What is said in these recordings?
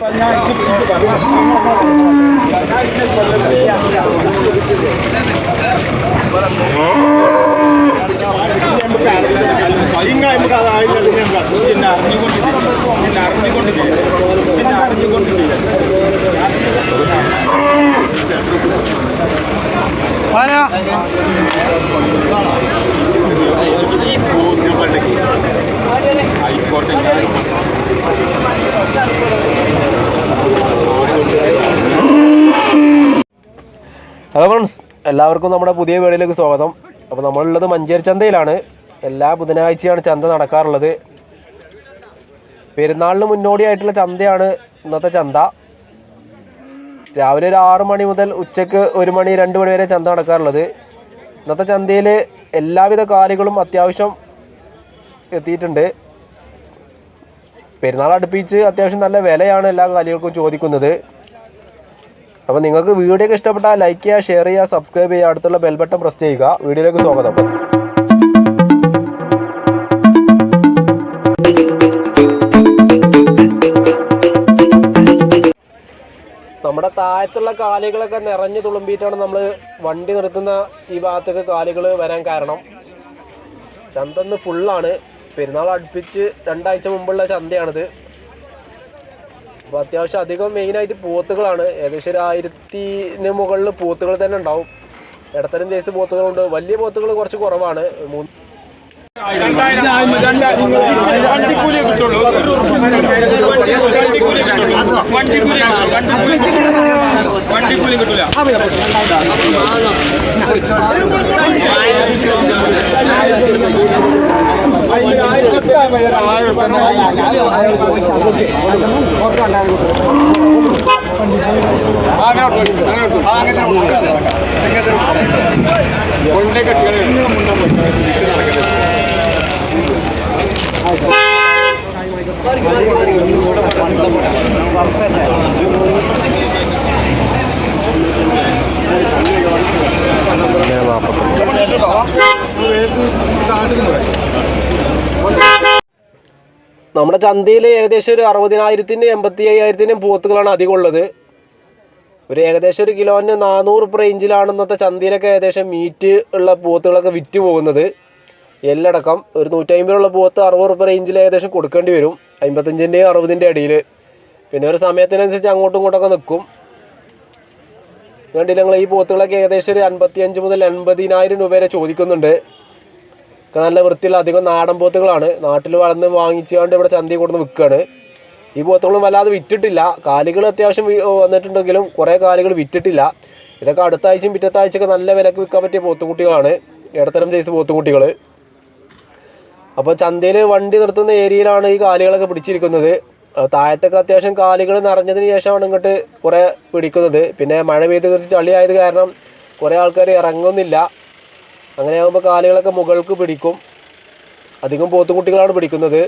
Hello friends, എല്ലാവർക്കും നമ്മുടെ പുതിയ വീഡിയോയിലേക്ക് സ്വാഗതം. അപ്പോൾ നമ്മളുള്ളത് മഞ്ചേരി ചന്തയിലാണ്. എല്ലാ ബുധനാഴ്ചയാണ് ചന്ത നടക്കാറുള്ളത്. പെരുന്നാളിന് മുന്നോടിയായിട്ടുള്ള ചന്തയാണ് ഇന്നത്തെ ചന്ത. രാവിലെ ഒരു 6 മണി മുതൽ ഉച്ചയ്ക്ക് 1 മണി 2 മണി വരെ ചന്ത നടക്കാറുള്ളത്. ഇന്നത്തെ ചന്തയിൽ എല്ലാവിധ കാലികളും അത്യാവശ്യം എത്തിയിട്ടുണ്ട്. പെരുന്നാൾ അടുപ്പിച്ച് അത്യാവശ്യം നല്ല വിലയാണ് എല്ലാ കാലികൾക്കും ചോദിക്കുന്നത്. അപ്പോൾ നിങ്ങൾക്ക് വീഡിയോ ഒക്കെ ഇഷ്ടപ്പെട്ടാൽ ലൈക്ക് ചെയ്യുക, ഷെയർ ചെയ്യുക, സബ്സ്ക്രൈബ് ചെയ്യുക, അടുത്തുള്ള ബെൽ ബട്ടൺ പ്രസ് ചെയ്യുക. വീഡിയോയിലേക്ക് സ്വാഗതം. നമ്മുടെ താഴത്തുള്ള കാലികളൊക്കെ നിറഞ്ഞു തുളുമ്പിയിട്ടാണ് നമ്മൾ വണ്ടി നിർത്തുന്ന ഈ ഭാഗത്തൊക്കെ കാലികൾ വരാൻ കാരണം. ചന്ത ഇന്ന് ഫുള്ളാണ്. പെരുന്നാൾ അടുപ്പിച്ച് 2 ആഴ്ച മുമ്പുള്ള ചന്തയാണിത്. അപ്പോൾ അത്യാവശ്യം അധികം മെയിനായിട്ട് പോത്തുകളാണ്. ഏകദേശം ഒരു 1000-ന് മുകളിൽ പോത്തുകൾ തന്നെ ഉണ്ടാവും. ഇടത്തരം സൈസ് പോത്തുകളുണ്ട്. വലിയ പോത്തുകൾ കുറച്ച് കുറവാണ്. നമ്മുടെ ചന്തയിൽ ഏകദേശം ഒരു 60,000-നും 85,000-നും പോത്തുകളാണ് അധികം ഉള്ളത്. ഒരു ഏകദേശം 1 കിലോന് 400 റേഞ്ചിലാണ് ഇന്നത്തെ ചന്തയിലൊക്കെ ഏകദേശം മീറ്റ് ഉള്ള പോത്തുകളൊക്കെ വിറ്റ് പോകുന്നത്. എല്ലടക്കം ഒരു 150 പോത്ത് 60 റേഞ്ചിൽ ഏകദേശം കൊടുക്കേണ്ടി വരും. 55-ൻ്റെയും 60-ൻ്റെ ഇടയിൽ. പിന്നെ ഒരു സമയത്തിനനുസരിച്ച് അങ്ങോട്ടും ഇങ്ങോട്ടൊക്കെ നിൽക്കും. കണ്ടില്ല നിങ്ങൾ, ഈ പോത്തുകളൊക്കെ ഏകദേശം ഒരു 55 മുതൽ 80,000 രൂപ വരെ ചോദിക്കുന്നുണ്ട്. നല്ല വൃത്തിയുള്ള അധികം നാടൻ പോത്തുകളാണ്. നാട്ടിൽ വളർന്ന് വാങ്ങിച്ചുകൊണ്ട് ഇവിടെ ചന്തയിൽ കൊടുന്ന് വിൽക്കുകയാണ്. ഈ പോത്തുകളും വല്ലാതെ വിറ്റിട്ടില്ല. കാലികൾ അത്യാവശ്യം വന്നിട്ടുണ്ടെങ്കിലും കുറേ കാലികൾ വിറ്റിട്ടില്ല. ഇതൊക്കെ അടുത്ത ആഴ്ചയും പിറ്റത്തെ ആഴ്ചയൊക്കെ നല്ല വിലക്ക് വിൽക്കാൻ പറ്റിയ പോത്തുകുട്ടികളാണ്. ഇടത്തരം സൈസ് പോത്തുകുട്ടികൾ. അപ്പോൾ ചന്തയിൽ വണ്ടി നിർത്തുന്ന ഏരിയയിലാണ് ഈ കാലികളൊക്കെ പിടിച്ചിരിക്കുന്നത്. താഴത്തൊക്കെ അത്യാവശ്യം കാലികൾ നിറഞ്ഞതിന് ശേഷമാണ് ഇങ്ങോട്ട് കുറേ പിടിക്കുന്നത്. പിന്നെ മഴ പെയ്ത് കുറച്ച് ചളിയായത് കാരണം കുറേ ആൾക്കാർ ഇറങ്ങുന്നില്ല. അങ്ങനെയാകുമ്പോൾ കാലികളൊക്കെ മുകൾക്ക് പിടിക്കും. അധികം പോത്തുകുട്ടികളാണ് പിടിക്കുന്നത്.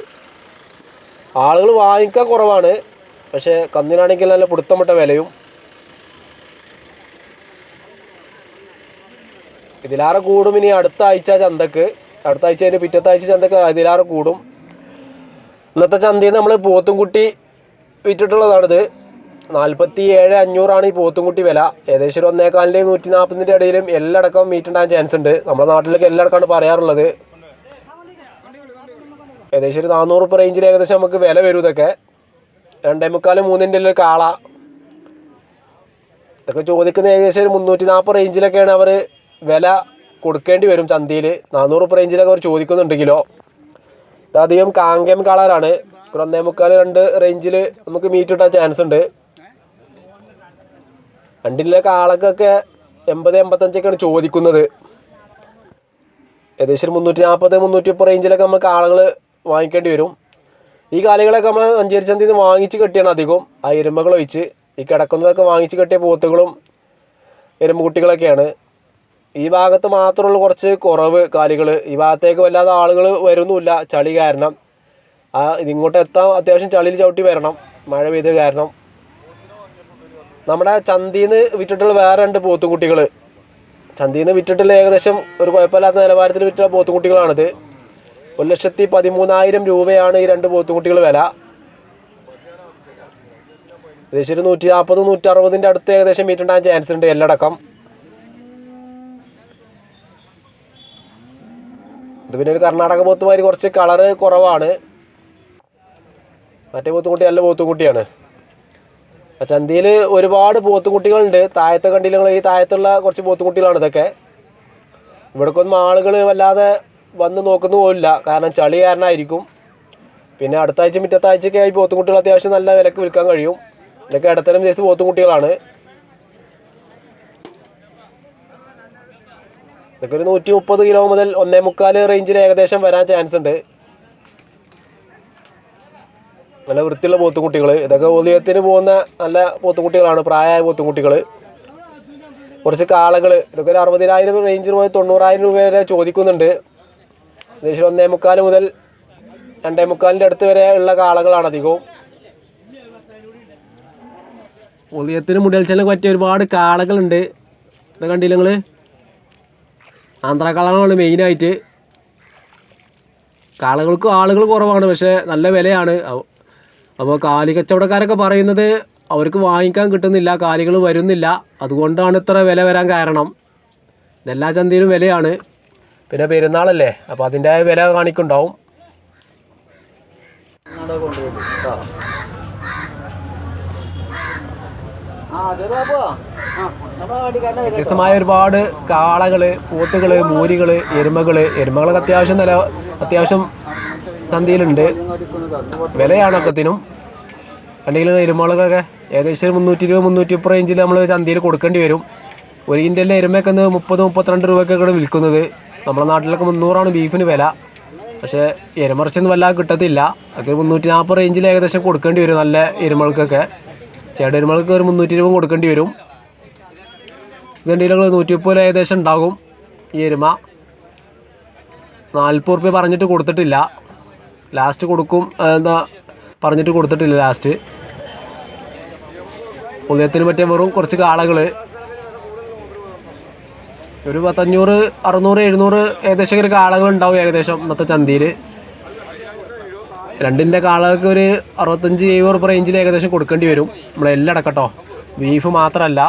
ആളുകൾ വാങ്ങിക്കാൻ കുറവാണ്. പക്ഷേ കന്നിനാണെങ്കിൽ നല്ല പിടുത്തമിട്ട വിലയും. ഇതിലാറെ കൂടും ഇനി അടുത്ത ആഴ്ച ചന്തക്ക്. അടുത്ത ആഴ്ച അതിൻ്റെ പിറ്റത്തെ ആഴ്ച ചന്തക്ക് ഇതിലാറെ കൂടും. ഇന്നത്തെ ചന്തയിൽ നമ്മൾ പോത്തുംകുട്ടി വിറ്റിട്ടുള്ളതാണിത്. 47,500 ഈ പോത്തുംകുട്ടി വില. ഏകദേശം ഒരു 1.25-ൻ്റെയും 140-ൻ്റെ ഇടയിലും എല്ലടക്കം മീറ്റ് ഉണ്ടാകാൻ ചാൻസ് ഉണ്ട്. നമ്മുടെ നാട്ടിലേക്ക് എല്ലടക്കമാണ് പറയാറുള്ളത്. ഏകദേശം ഒരു 400 റേഞ്ചിൽ ഏകദേശം നമുക്ക് വില വരും. ഇതൊക്കെ 2.25-3-ൻ്റെ ഒരു കാള. ഇതൊക്കെ ചോദിക്കുന്ന ഏകദേശം ഒരു 340 റേഞ്ചിലൊക്കെയാണ് അവർ വില കൊടുക്കേണ്ടി വരും ചന്തയിൽ. 400 റേഞ്ചിലൊക്കെ അവർ ചോദിക്കുന്നുണ്ട് കിലോ. ഇതധികം കാങ്കയം കളറാണ്. 1.25-2 റേഞ്ചിൽ നമുക്ക് മീറ്റ് കിട്ടാൻ ചാൻസ് ഉണ്ട്. 2 കാളക്കൊക്കെ 80-85 ചോദിക്കുന്നത്. ഏകദേശം 340-330 റേഞ്ചിലൊക്കെ നമുക്ക് ആളുകൾ വാങ്ങിക്കേണ്ടി വരും. ഈ കാലികളൊക്കെ നമ്മൾ മഞ്ചേരി ചന്തയിൽ നിന്ന് വാങ്ങിച്ച് കെട്ടിയാണ് അധികം. ആ എരുമകൾ ഒഴിച്ച് ഈ കിടക്കുന്നതൊക്കെ വാങ്ങിച്ച് കെട്ടിയ പോത്തുകളും എരുമ്പുകുട്ടികളൊക്കെയാണ്. ഈ ഭാഗത്ത് മാത്രമുള്ള കുറച്ച് കുറവ് കാലികൾ. ഈ ഭാഗത്തേക്ക് വല്ലാതെ ആളുകൾ വരുന്നുമില്ല ചളി കാരണം. ഇതിങ്ങോട്ട് എത്താൻ അത്യാവശ്യം ചളിയിൽ ചവിട്ടി വരണം മഴ പെയ്ത് കാരണം. നമ്മുടെ ചന്തയിൽ നിന്ന് വിറ്റിട്ടുള്ള വേറെ 2 പോത്തുകുട്ടികൾ. ചന്തയിൽ നിന്ന് വിറ്റിട്ടുള്ള ഏകദേശം ഒരു കുഴപ്പമില്ലാത്ത നിലവാരത്തിൽ വിറ്റുള്ള പോത്തുകുട്ടികളാണിത്. 1,13,000 രൂപയാണ് ഈ 2 പോത്തുകുട്ടികൾ വില. ഏകദേശം ഒരു 140 160 അടുത്ത് ഏകദേശം മീറ്റ് ഉണ്ടാകാൻ ചാൻസ് ഉണ്ട് എല്ലടക്കം. ഇത് പിന്നെ ഒരു കർണാടക പോത്തുമാതിരി കുറച്ച് കളറ് കുറവാണ്. മറ്റേ പോത്തുകുട്ടി നല്ല പോത്തുകുട്ടിയാണ്. ചന്തയിൽ ഒരുപാട് പോത്തുകുട്ടികളുണ്ട്. താഴത്തെ കണ്ടില്ല, ഈ താഴത്തുള്ള കുറച്ച് പോത്തുകുട്ടികളാണ് ഇതൊക്കെ. ഇവിടേക്കൊന്നും ആളുകൾ വല്ലാതെ വന്ന് നോക്കുന്നു പോലില്ല, കാരണം ചളി കാരണമായിരിക്കും. പിന്നെ അടുത്ത ആഴ്ച മിറ്റത്താഴ്ചയൊക്കെ ആയി പോത്തുകുട്ടികൾ അത്യാവശ്യം നല്ല വിലക്ക് വിൽക്കാൻ കഴിയും. ഇതൊക്കെ ഇടത്തരം സൈസ് പോത്തുകുട്ടികളാണ്. ഇതൊക്കെ ഒരു 130 കിലോ മുതൽ 1.25 റേഞ്ചിൽ ഏകദേശം വരാൻ ചാൻസ് ഉണ്ട്. നല്ല വൃത്തിയുള്ള പോത്തുകുട്ടികൾ. ഇതൊക്കെ ഉദയത്തിന് പോകുന്ന നല്ല പോത്തുകുട്ടികളാണ്, പ്രായമായ പോത്തുകുട്ടികൾ. കുറച്ച് കാളകൾ, ഇതൊക്കെ ഒരു 60,000 റേഞ്ചിൽ മുതൽ 90,000 രൂപ വരെ ചോദിക്കുന്നുണ്ട്. ഏകദേശം 1.25 മുതൽ 2.25 അടുത്ത് വരെ ഉള്ള കാളകളാണ് അധികവും. ഉദയത്തിന് മുടിയൽച്ചലിന് പറ്റിയ ഒരുപാട് കാളകളുണ്ട്. ഇത് കണ്ടില്ല നിങ്ങൾ, ആന്ധ്രാ കാളകളാണ് മെയിനായിട്ട്. കാളകൾക്ക് ആളുകൾ കുറവാണ്, പക്ഷേ നല്ല വിലയാണ്. അപ്പോൾ കാലി കച്ചവടക്കാരൊക്കെ പറയുന്നത് അവർക്ക് വാങ്ങിക്കാൻ കിട്ടുന്നില്ല, കാലികൾ വരുന്നില്ല, അതുകൊണ്ടാണ് ഇത്ര വില വരാൻ കാരണം. എല്ലാ ചന്തയിലും വിലയാണ്. പിന്നെ പെരുന്നാളല്ലേ, അപ്പോൾ അതിൻ്റെ വില കാണിക്കുന്നുണ്ടാവും. വ്യത്യസ്തമായ ഒരുപാട് കാളകൾ, പോത്തുകൾ, മൂരികൾ, എരുമകളൊക്കെ അത്യാവശ്യം ചന്തയിലുണ്ട്. വിലയാണ് ഒക്കത്തിനും. കണ്ടെങ്കിലും എരുമകളൊക്കെ ഏകദേശം 320 330 റേഞ്ചിൽ നമ്മൾ ചന്തയിൽ കൊടുക്കേണ്ടി വരും. ഒരു കിൻ്റലിലെ എരുമയൊക്കെ 30 32 രൂപയ്ക്കൊക്കെ വിൽക്കുന്നത്. നമ്മുടെ നാട്ടിലൊക്കെ 300 ബീഫിന് വില. പക്ഷേ എരുമറച്ചൊന്നും വല്ലാതെ കിട്ടത്തില്ല. അതൊക്കെ 340 റേഞ്ചിൽ ഏകദേശം കൊടുക്കേണ്ടി വരും. നല്ല എരുമകൾക്കൊക്കെ, ചേട്ട എരുമകൾക്ക് ഒരു 320 കൊടുക്കേണ്ടി വരും. ഇതുണ്ടെങ്കിൽ 130 ഏകദേശം ഉണ്ടാകും. ഈ എരുമ 40 റുപ്യ പറഞ്ഞിട്ട് കൊടുത്തിട്ടില്ല, ലാസ്റ്റ് കൊടുക്കും എന്താ പറഞ്ഞിട്ട് കൊടുത്തിട്ടില്ല ലാസ്റ്റ്. ഉദയത്തിന് പറ്റിയ വെറും കുറച്ച് കാളകൾ, ഒരു 500 600 700 ഏകദേശം ഒരു കാളകൾ ഉണ്ടാവും ഏകദേശം ഇന്നത്തെ ചന്തയിൽ. രണ്ടിൻ്റെ കാളകൾക്ക് ഒരു 65 70 റുപ്യ റേഞ്ചിൽ ഏകദേശം കൊടുക്കേണ്ടി വരും. നമ്മളെല്ലാം അടക്കട്ടോ, ബീഫ് മാത്രമല്ല.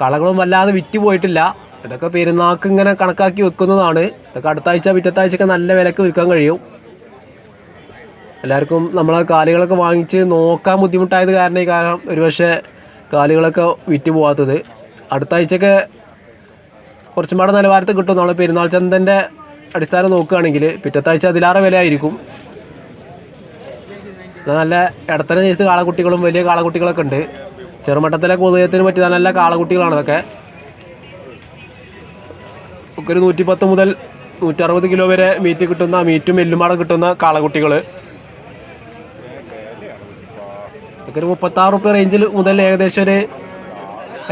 കളകളും വല്ലാതെ വിറ്റ് പോയിട്ടില്ല. ഇതൊക്കെ പെരുന്നാൾക്ക് ഇങ്ങനെ കണക്കാക്കി വെക്കുന്നതാണ്. ഇതൊക്കെ അടുത്ത ആഴ്ച പിറ്റത്താഴ്ചയൊക്കെ നല്ല വിലക്ക് വിൽക്കാൻ കഴിയും. എല്ലാവർക്കും നമ്മളെ കാലികളൊക്കെ വാങ്ങിച്ച് നോക്കാൻ ബുദ്ധിമുട്ടായത് കാരണം ഒരുപക്ഷെ കാലികളൊക്കെ വിറ്റ് പോകാത്തത്. അടുത്ത ആഴ്ചയൊക്കെ കുറച്ചും പാടെ നിലവാരത്തിൽ കിട്ടും. നമ്മൾ പെരുന്നാൾ ചന്തൻ്റെ അടിസ്ഥാനം നോക്കുകയാണെങ്കിൽ പിറ്റത്താഴ്ച അതിലേറെ വില ആയിരിക്കും. നല്ല ഇടത്തരം സൈസ് കാളക്കുട്ടികളും വലിയ കാളക്കുട്ടികളൊക്കെ ഉണ്ട്. ചെറുമട്ടത്തിലെ ഉദയത്തിന് പറ്റിയ നല്ല കാളക്കുട്ടികളാണ് ഇതൊക്കെ. ഒക്കെ ഒരു 110 മുതൽ 160 കിലോ വരെ മീറ്റ് കിട്ടുന്ന, മീറ്റും എല്ലുമാടെ കിട്ടുന്ന കാളക്കുട്ടികൾ. ഇതൊക്കെ ഒരു 36 റുപ്യ റേഞ്ചിൽ മുതൽ ഏകദേശം ഒരു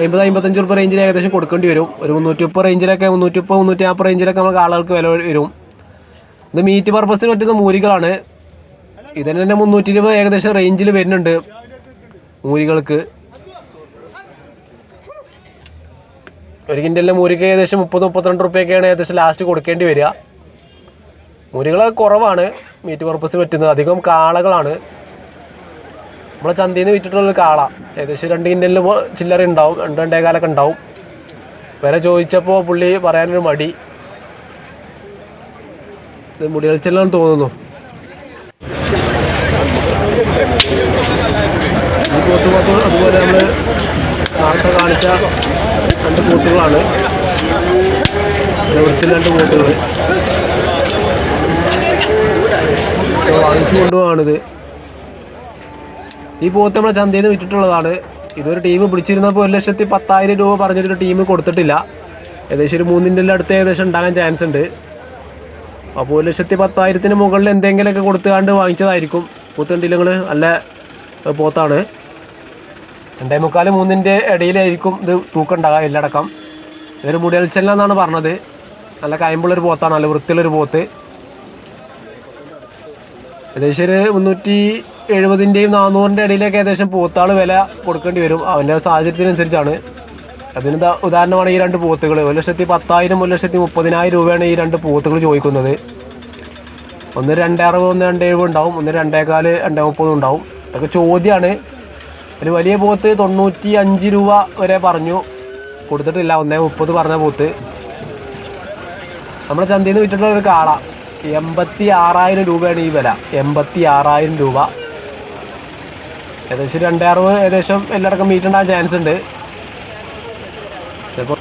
50-55 റുപ്യ റേഞ്ചിൽ ഏകദേശം കൊടുക്കേണ്ടി വരും. ഒരു 330 റേഞ്ചിലൊക്കെ 330-340 റേഞ്ചിലൊക്കെ നമുക്ക് ആളുകൾക്ക് വില വരും. ഇത് മീറ്റ് പർപ്പസിന് പറ്റുന്ന മൂരികളാണ്. ഇതിന് തന്നെ 320 ഏകദേശം റേഞ്ചിൽ വരുന്നുണ്ട് മൂരികൾക്ക്. ഒരു കിൻ്റലിലെ മൂരിക്ക് ഏകദേശം 30-32 റുപ്യൊക്കെയാണ് ഏകദേശം ലാസ്റ്റ് കൊടുക്കേണ്ടി വരിക. മൂരികൾ കുറവാണ് മീറ്റ് പർപ്പസിന് പറ്റുന്നത്, അധികം കാളകളാണ്. നമ്മളെ ചന്തയിൽ നിന്ന് വിറ്റിട്ടുള്ളൊരു കാള ഏകദേശം 2 കിൻ്റലിൽ ചില്ലറ ഉണ്ടാവും, 2-2.25 ഉണ്ടാവും. വില ചോദിച്ചപ്പോൾ പുള്ളി പറയാനൊരു മടി. ഇത് മുടിയൽച്ചെല്ലാന്ന് തോന്നുന്നു. ഈ പോത്ത് അതുപോലെ നമ്മൾ നേരത്തെ കാണിച്ച 2 പോത്തുകളാണ്. വൃത്തിൽ 2 പോത്തുകൾ വാങ്ങിച്ചു കൊണ്ടുപോകാണിത്. ഈ പോത്ത് നമ്മളെ ചന്തയിൽ നിന്ന് വിറ്റിട്ടുള്ളതാണ്. ഇതൊരു ടീം പിടിച്ചിരുന്നപ്പോൾ 1,10,000 രൂപ പറഞ്ഞിട്ടൊരു ടീം കൊടുത്തിട്ടില്ല. ഏകദേശം ഒരു 3 അടുത്ത് ഏകദേശം ഉണ്ടാകാൻ ചാൻസ് ഉണ്ട്. അപ്പോൾ 1,10,000 മുകളിൽ എന്തെങ്കിലുമൊക്കെ കൊടുത്തുകൊണ്ട് വാങ്ങിച്ചതായിരിക്കും. പോത്തുണ്ടില്ലെങ്കിൽ നല്ല പോത്താണ്. 2.25-3 ഇടയിലായിരിക്കും ഇത് തൂക്കം ഉണ്ടാകുക എല്ലടക്കം. ഇതൊരു മുടിയൽച്ചെല്ലാം എന്നാണ് പറഞ്ഞത്. നല്ല കയമ്പുള്ളൊരു പോത്താണ്, നല്ല വൃത്തിയുള്ളൊരു പോത്ത്. ഏകദേശം ഒരു 370-400 ഇടയിലേക്ക് ഏകദേശം പോത്താൾ വില കൊടുക്കേണ്ടി വരും. അവൻ്റെ സാഹചര്യത്തിനനുസരിച്ചാണ്. അതിന് ഉദാഹരണമാണ് ഈ 2 പോത്തുകൾ. 1,10,000 1,30,000 രൂപയാണ് ഈ 2 പോത്തുകൾ ചോദിക്കുന്നത്. ഒന്ന് 260, ഒന്ന് 270 ഉണ്ടാവും, ഒന്ന് 2.25, 230 ഉണ്ടാവും. ഇതൊക്കെ ചോദ്യമാണ്. ഒരു വലിയ പോത്ത് 95 രൂപ വരെ പറഞ്ഞു, കൊടുത്തിട്ടില്ല. 1.30 പറഞ്ഞ പോത്ത്. നമ്മുടെ ചന്തയിൽ നിന്ന് വിറ്റിട്ടുള്ള ഒരു കാള 86,000 രൂപയാണ് ഈ വില. 86,000 രൂപ. ഏകദേശം 260 ഏകദേശം എല്ലായിടക്കും മീറ്റ് ഉണ്ടാകാൻ ചാൻസ് ഉണ്ട് ചിലപ്പോൾ.